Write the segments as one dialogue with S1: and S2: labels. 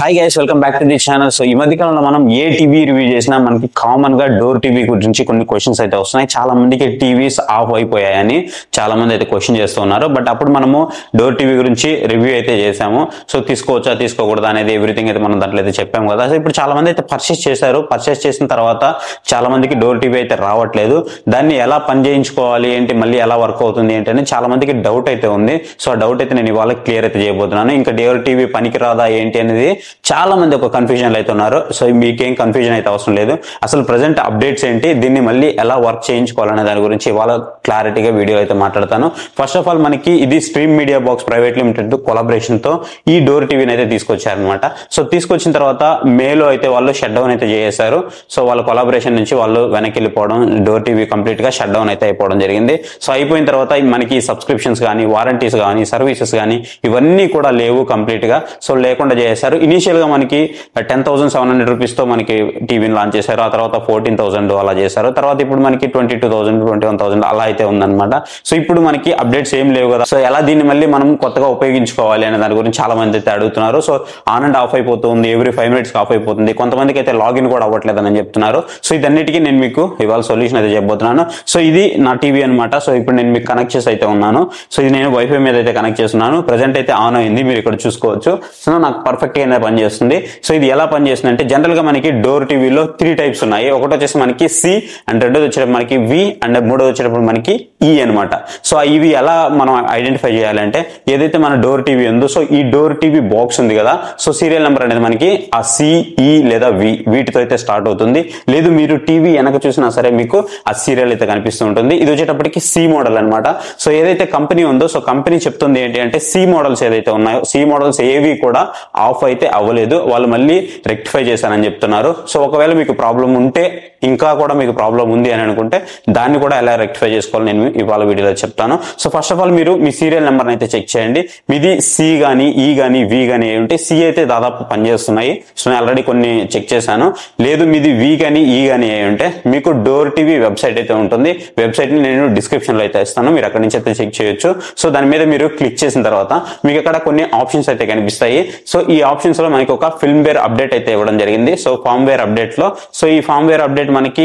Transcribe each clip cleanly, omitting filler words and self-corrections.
S1: Hi guys, welcome back to the channel. So ఈ మధ్య కాలంలో మనం ఏ టీవీ రివ్యూ చేసినా మనకి కామన్ గా డోర్ టీవీ గురించి కొన్ని క్వశ్చన్స్ అయితే వస్తున్నాయి. చాలా మందికి టీవీస్ ఆఫ్ అయిపోయాయని చాలా మంది అయితే క్వశ్చన్ చేస్తూ ఉన్నారు. బట్ అప్పుడు మనము డోర్ టీవీ గురించి రివ్యూ అయితే చేసాము. సో తీసుకోవచ్చా తీసుకోకూడదా అనేది ఎవ్రీథింగ్ అయితే మనం దాంట్లో అయితే చెప్పాము కదా. సో ఇప్పుడు చాలా మంది అయితే పర్చేస్ చేశారు. పర్చేస్ చేసిన తర్వాత చాలా మందికి డోర్ టీవీ అయితే రావట్లేదు. దాన్ని ఎలా పని చేయించుకోవాలి ఏంటి, మళ్ళీ ఎలా వర్క్ అవుతుంది ఏంటి అని చాలా మందికి డౌట్ అయితే ఉంది. సో ఆ డౌట్ అయితే నేను ఇవాళ క్లియర్ అయితే చేయబోతున్నాను. ఇంకా డోర్ టీవీ పనికి రాదా ఏంటి అనేది చాలా మంది ఒక కన్ఫ్యూజన్ అయితే ఉన్నారు. సో మీకేం కన్ఫ్యూజన్ అయితే అవసరం లేదు. అసలు ప్రెసెంట్ అప్డేట్స్ ఏంటి, దీన్ని మళ్ళీ ఎలా వర్క్ చేయించుకోవాలనే దాని గురించి ఇవాళ క్లారిటీగా వీడియో అయితే మాట్లాడతాను. ఫస్ట్ ఆఫ్ ఆల్ మనకి ఇది stream media box private limited collaboration తో ఈ డోర్ టీవీని అయితే తీసుకొచ్చారనమాట. సో తీసుకొచ్చిన తర్వాత మేలో అయితే వాళ్ళు షట్ డౌన్ అయితే చేశారు. సో వాళ్ళ కొలాబరేషన్ నుంచి వాళ్ళు వెనక్కి వెళ్ళిపోవడం, డోర్ టీవీ కంప్లీట్ గా షట్ డౌన్ అయితే అయిపోవడం జరిగింది. సో అయిపోయిన తర్వాత మనకి సబ్స్క్రిప్షన్స్ కానీ, వారంటీస్ కానీ, సర్వీసెస్ కానీ ఇవన్నీ కూడా లేవు కంప్లీట్ గా. సో లేకుండా చేశారు. ఇనిషియల్ గా మనకి 10,700 రూపీస్ తో మనకి టీవీని లాంచ్ చేశారు. ఆ తర్వాత 14,000 అలా చేశారు. తర్వాత ఇప్పుడు మనకి 22,000, 21,000 అలా అయితే ఉందన్నమాట. సో ఇప్పుడు మనకి అప్డేట్స్ ఏం లేవు కదా. సో ఎలా దీన్ని మళ్ళీ మనం కొత్తగా ఉపయోగించుకోవాలి అనే దాని గురించి చాలా మంది అయితే అడుగుతున్నారు. సో ఆన్ అండ్ ఆఫ్ అయిపోతుంది, ఎవ్రీ 5 minutes ఆఫ్ అయిపోతుంది. కొంతమందికి అయితే లాగిన్ కూడా అవ్వట్లేదని చెప్తున్నారు. సో ఇదన్నిటికీ నేను మీకు ఇవాళ సొల్యూషన్ అయితే చెప్పబోతున్నాను. సో ఇది నా టీవీ అనమాట. సో ఇప్పుడు నేను మీకు కనెక్ట్ చేసి అయితే ఉన్నాను. సో ఇది నేను వైఫై మీద అయితే కనెక్ట్ చేస్తున్నాను. ప్రెసెంట్ అయితే ఆన్ అయింది, మీరు ఇక్కడ చూసుకోవచ్చు. సో నాకు పర్ఫెక్ట్ గా పనిచేస్తుంది. సో ఇది ఎలా పనిచేస్తుంది అంటే, జనరల్ గా మనకి డోర్ టీవీలో 3 టైప్స్ ఉన్నాయి. ఒకటి వచ్చేసి మనకి సి అండ్ రెండోది వచ్చేటప్పుడు మనకి వి అండ్ మూడోది వచ్చేటప్పుడు మనకి ఈ అనమాట. సో ఇవి ఎలా మనం ఐడెంటిఫై చేయాలంటే, ఏదైతే మన డోర్ టీవీ ఉందో, సో ఈ డోర్ టీవీ బాక్స్ ఉంది కదా, సో సీరియల్ నెంబర్ అనేది మనకి ఆ సిఈ లేదా వి వీటితో అయితే స్టార్ట్ అవుతుంది. లేదు మీరు టీవీ వెనక చూసినా సరే మీకు ఆ సీరియల్ అయితే కనిపిస్తూ ఉంటుంది. ఇది వచ్చేటప్పటికి సి మోడల్ అనమాట. సో ఏదైతే కంపెనీ ఉందో, సో కంపెనీ చెప్తుంది ఏంటి అంటే, సి మోడల్స్ ఏదైతే ఉన్నాయో, సి మోడల్స్ ఏవి కూడా ఆఫ్ అయితే అవ్వలేదు, వాళ్ళు మళ్ళీ రెక్టిఫై చేశారని చెప్తున్నారు. సో ఒకవేళ మీకు ప్రాబ్లం ఉంటే, ఇంకా కూడా మీకు ప్రాబ్లం ఉంది అని అనుకుంటే, దాన్ని కూడా ఎలా రెక్టిఫై చేసుకోవాలి నేను ఇవాళ వీడియోలో చెప్తాను. సో ఫస్ట్ ఆఫ్ ఆల్ మీరు మీ సీరియల్ నెంబర్ అయితే చెక్ చేయండి. మీది సి గానీ, ఈ గానీ, వి గానీ ఉంటే, సి అయితే దాదాపు పనిచేస్తున్నాయి. సో నేను ఆల్రెడీ కొన్ని చెక్ చేశాను. లేదు మీది వి గానీ, ఈ గానీ ఉంటే మీకు డోర్ టీవీ వెబ్సైట్ అయితే ఉంటుంది. వెబ్సైట్ ని నేను డిస్క్రిప్షన్ లో అయితే ఇస్తాను, మీరు అక్కడి నుంచి అయితే చెక్ చేయొచ్చు. సో దాని మీద మీరు క్లిక్ చేసిన తర్వాత మీకు అక్కడ కొన్ని ఆప్షన్స్ అయితే కనిపిస్తాయి. సో ఈ ఆప్షన్స్ లో మనకి ఒక ఫిల్మ్వేర్ అప్డేట్ అయితే ఇవ్వడం జరిగింది. సో ఫార్మ్వేర్ అప్డేట్ లో, సో ఈ ఫార్మ్వేర్ అప్డేట్ మనకి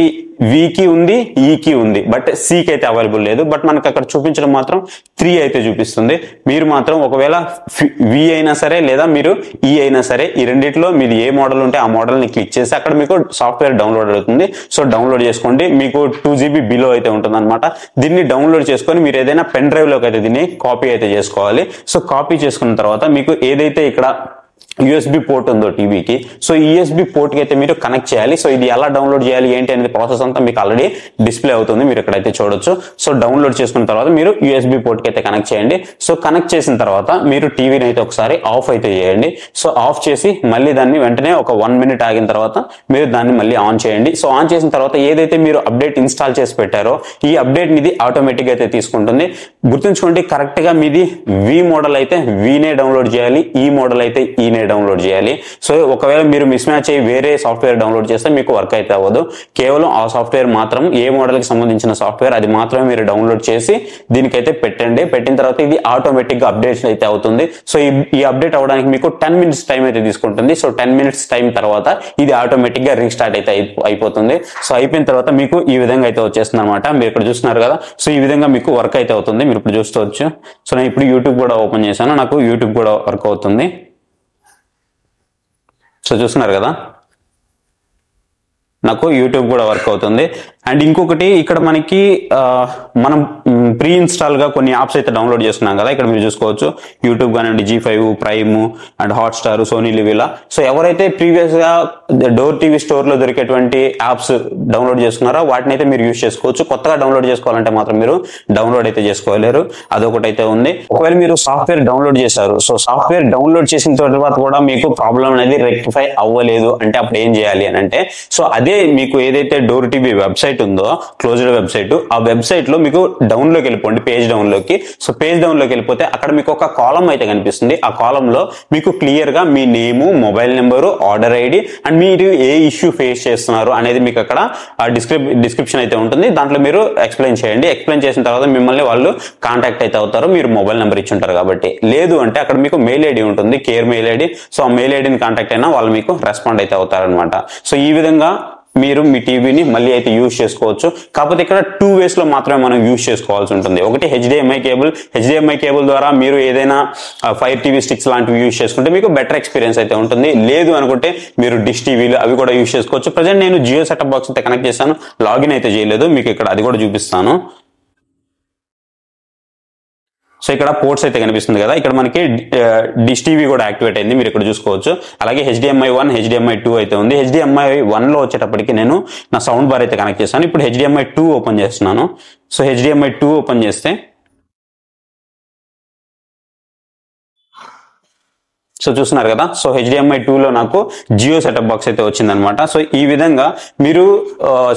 S1: వికి ఉంది, ఈకి ఉంది, బట్ సికి అయితే అవైలబుల్ లేదు. బట్ మనకి అక్కడ చూపించడం మాత్రం 3 అయితే చూపిస్తుంది. మీరు మాత్రం ఒకవేళ వి అయినా సరే లేదా మీరు ఈ అయినా సరే, ఈ రెండిట్లో మీరు ఏ మోడల్ ఉంటే ఆ మోడల్ ని క్లిక్ చేసి అక్కడ మీకు సాఫ్ట్వేర్ డౌన్లోడ్ అవుతుంది. సో డౌన్లోడ్ చేసుకోండి. మీకు 2 GB బిలో అయితే ఉంటుంది అనమాట. దీన్ని డౌన్లోడ్ చేసుకొని మీరు ఏదైనా పెన్ డ్రైవ్ లోకి అయితే దీన్ని కాపీ అయితే చేసుకోవాలి. సో కాపీ చేసుకున్న తర్వాత మీకు ఏదైతే ఇక్కడ యూఎస్బి పోర్ట్ ఉందో టీవీకి, సో యూఎస్బి పోర్ట్ కి అయితే మీరు కనెక్ట్ చేయాలి. సో ఇది ఎలా డౌన్లోడ్ చేయాలి ఏంటి అనేది ప్రాసెస్ అంతా మీకు ఆల్రెడీ డిస్ప్లే అవుతుంది, మీరు ఇక్కడైతే చూడొచ్చు. సో డౌన్లోడ్ చేసుకున్న తర్వాత మీరు యూఎస్బి పోర్ట్ కి అయితే కనెక్ట్ చేయండి. సో కనెక్ట్ చేసిన తర్వాత మీరు టీవీని అయితే ఒకసారి ఆఫ్ అయితే చేయండి. సో ఆఫ్ చేసి మళ్ళీ దాన్ని వెంటనే ఒక 1 minute ఆగిన తర్వాత మీరు దాన్ని మళ్ళీ ఆన్ చేయండి. సో ఆన్ చేసిన తర్వాత ఏదైతే మీరు అప్డేట్ ఇన్స్టాల్ చేసి పెట్టారో, ఈ అప్డేట్ ఇది ఆటోమేటిక్ అయితే తీసుకుంటుంది. గుర్తుంచుకోండి, కరెక్ట్ గా మీది వి మోడల్ అయితే వీనే డౌన్లోడ్ చేయాలి, ఈ మోడల్ అయితే ఈనే డౌన్లోడ్ చేయాలి. సో ఒకవేళ మీరు మిస్ మ్యాచ్ అయ్యి వేరే సాఫ్ట్వేర్ డౌన్లోడ్ చేస్తే మీకు వర్క్ అయితే అవ్వదు. కేవలం ఆ సాఫ్ట్వేర్ మాత్రం, ఏ మోడల్ కి సంబంధించిన సాఫ్ట్వేర్ అది మాత్రమే మీరు డౌన్లోడ్ చేసి దీనికైతే పెట్టండి. పెట్టిన తర్వాత ఇది ఆటోమేటిక్ గా అప్డేట్స్ అయితే అవుతుంది. సో ఈ అప్డేట్ అవడానికి మీకు 10 minutes టైం అయితే తీసుకుంటుంది. సో 10 minutes టైం తర్వాత ఇది ఆటోమేటిక్ గా రీస్టార్ట్ అయితే అయిపోతుంది. సో అయిపోయిన తర్వాత మీకు ఈ విధంగా అయితే వచ్చేస్తుంది అనమాట. మీరు ఇక్కడ చూస్తున్నారు కదా. సో ఈ విధంగా మీకు వర్క్ అయితే అవుతుంది, మీరు ఇప్పుడు చూసుకోవచ్చు. సో నేను ఇప్పుడు యూట్యూబ్ కూడా ఓపెన్ చేశాను, నాకు యూట్యూబ్ కూడా వర్క్ అవుతుంది. సో చూస్తున్నారు కదా, నాకు యూట్యూబ్ కూడా వర్క్ అవుతుంది. అండ్ ఇంకొకటి, ఇక్కడ మనకి మనం ప్రీ ఇన్స్టాల్ గా కొన్ని యాప్స్ అయితే డౌన్లోడ్ చేసుకున్నాం కదా. ఇక్కడ మీరు చూసుకోవచ్చు, యూట్యూబ్ కానివ్వండి, G5, prime and Hotstar, Sony LIV ఇలా. సో ఎవరైతే ప్రీవియస్ గా డోర్ టీవీ స్టోర్ లో దొరికేటువంటి యాప్స్ డౌన్లోడ్ చేసుకున్నారో వాటిని అయితే మీరు యూజ్ చేసుకోవచ్చు. కొత్తగా డౌన్లోడ్ చేసుకోవాలంటే మాత్రం మీరు డౌన్లోడ్ అయితే చేసుకోలేరు, అదొకటి అయితే ఉంది. ఒకవేళ మీరు సాఫ్ట్వేర్ డౌన్లోడ్ చేశారు, సో సాఫ్ట్వేర్ డౌన్లోడ్ చేసిన తర్వాత కూడా మీకు ప్రాబ్లం అనేది రెక్టిఫై అవ్వలేదు అంటే అప్పుడు ఏం చేయాలి అని అంటే, సో అదే మీకు ఏదైతే డోర్ టీవీ వెబ్సైట్ ఉందో, క్లోజ్డ్ వెబ్సైట్, ఆ వెబ్సైట్ లో మీకు డౌన్ లోకి లోకి వెళ్ళిపోండి, పేజ్ డౌన్ లోకి. సో పేజ్ డౌన్ లోకి వెళ్ళిపోతే అక్కడ మీకు ఒక కాలం అయితే కనిపిస్తుంది. ఆ కాలం లో మీకు క్లియర్ గా మీ name, mobile number, order ID and మీరు ఏ ఇష్యూ ఫేస్ చేస్తున్నారు అనేది మీకు అక్కడ డిస్క్రిప్షన్ అయితే ఉంటుంది. దాంట్లో మీరు ఎక్స్ప్లెయిన్ చేయండి. ఎక్స్ప్లెయిన్ చేసిన తర్వాత మిమ్మల్ని వాళ్ళు కాంటాక్ట్ అయితే అవుతారు, మీరు మొబైల్ నెంబర్ ఇచ్చి ఉంటారు కాబట్టి. లేదు అంటే అక్కడ మీకు మెయిల్ ఐడి ఉంటుంది, కేర్ మెయిల్ ఐడి. సో ఆ మెయిల్ ఐడిని కాంటాక్ట్ అయినా వాళ్ళు మీకు రెస్పాండ్ అయితే అవుతారనమాట. సో ఈ విధంగా మీరు మీ టీవీని మళ్ళీ అయితే యూజ్ చేసుకోవచ్చు. కాకపోతే ఇక్కడ 2 ways లో మాత్రమే మనం యూజ్ చేసుకోవాల్సి ఉంటుంది. ఒకటి హెచ్డిఎంఐ కేబుల్ ద్వారా మీరు ఏదైనా ఫైర్ టీవీ స్టిక్స్ లాంటివి యూజ్ చేసుకుంటే మీకు బెటర్ ఎక్స్పీరియన్స్ అయితే ఉంటుంది. లేదు అనుకుంటే మీరు డిష్ టీవీలు అవి కూడా యూజ్ చేసుకోవచ్చు. ప్రజెంట్ నేను జియో సెటప్ బాక్స్ అయితే కనెక్ట్ చేశాను, లాగిన్ అయితే చేయలేదు, మీకు ఇక్కడ అది కూడా చూపిస్తాను. సో ఇక్కడ పోర్ట్స్ అయితే కనిపిస్తుంది కదా, ఇక్కడ మనకి డిష్ టీవీ కూడా యాక్టివేట్ అయింది, మీరు ఇక్కడ చూసుకోవచ్చు. అలాగే HDMI 1, HDMI 2 అయితే ఉంది. HDMI 1 లో వచ్చేటప్పటికి నేను నా సౌండ్ బార్ అయితే కనెక్ట్ చేశాను. ఇప్పుడు HDMI 2 ఓపెన్ చేస్తున్నాను. సో HDMI 2 ఓపెన్ చేస్తే సో చూస్తున్నారు కదా. సో HDMI 2 లో నాకు జియో సెటప్ బాక్స్ అయితే వచ్చిందనమాట. సో ఈ విధంగా మీరు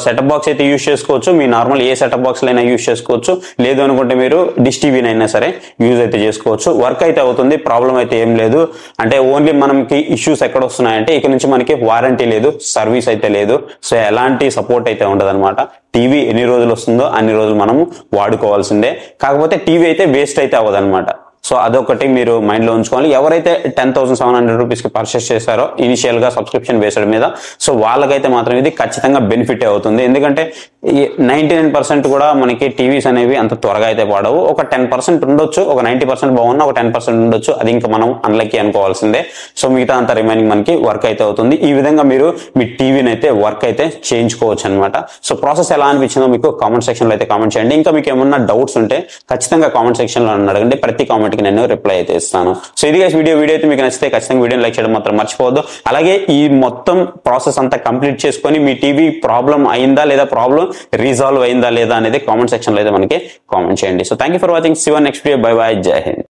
S1: సెటప్ బాక్స్ అయితే యూజ్ చేసుకోవచ్చు, మీ నార్మల్ ఏ సెటప్ బాక్స్ అయినా యూజ్ చేసుకోవచ్చు. లేదు అనుకుంటే మీరు డిష్ టీవీని అయినా సరే యూజ్ అయితే చేసుకోవచ్చు. వర్క్ అయితే అవుతుంది, ప్రాబ్లం అయితే ఏం లేదు. అంటే ఓన్లీ మనకి ఇష్యూస్ ఎక్కడ వస్తున్నాయంటే ఇక్కడ నుంచి మనకి వారంటీ లేదు, సర్వీస్ అయితే లేదు. సో ఎలాంటి సపోర్ట్ అయితే ఉండదు అనమాట. టీవీ ఎన్ని రోజులు వస్తుందో అన్ని రోజులు మనము వాడుకోవాల్సిందే. కాకపోతే టీవీ అయితే వేస్ట్ అయితే అవ్వదు అనమాట. సో అదొకటి మీరు మైండ్ లో ఉంచుకోవాలి. ఎవరైతే 10,700 రూపీస్ కి పర్చేస్ చేశారో ఇనిషియల్ గా సబ్స్క్రిప్షన్ బేస్డ్ మీద, సో వాళ్ళకైతే మాత్రం ఇది ఖచ్చితంగా బెనిఫిట్ అవుతుంది. ఎందుకంటే 99% కూడా మనకి టీవీస్ అనేవి అంత త్వరగా అయితే వాడవు. ఒక 10% ఉండొచ్చు, ఒక 90% బాగున్నా ఒక 10% ఉండొచ్చు, అది ఇంకా మనం అన్లక్కీ అనుకోవాల్సిందే. సో మిగతా అంత రిమైనింగ్ మనకి వర్క్ అయితే అవుతుంది. ఈ విధంగా మీరు మీ టీవీని అయితే వర్క్ అయితే చేయించుకోవచ్చు అనమాట. సో ప్రాసెస్ ఎలా అనిపించిందో మీకు కామెంట్ సెక్షన్ లో అయితే కామెంట్ చేయండి. ఇంకా మీకు ఏమన్నా డౌట్స్ ఉంటే ఖచ్చితంగా కామెంట్ సెక్షన్ లో అడగండి, ప్రతి కామెంట్ కి నేను రిప్లై అయితే ఇస్తాను. సో ఇది వీడియో అయితే మీకు నచ్చితే ఖచ్చితంగా వీడియోని లైక్ చేయడం మాత్రం మర్చిపోవద్దు. అలాగే ఈ మొత్తం ప్రాసెస్ అంతా కంప్లీట్ చేసుకొని మీ టీవీ ప్రాబ్లం అయిందా లేదా, ప్రాబ్లం రిజాల్వ్ అయిందా లేదా అనేది కామెంట్ సెక్షన్ లో అయితే మనకి కామెంట్ చేయండి. So thank you for watching. See you next video. Bye bye. Jai Hind.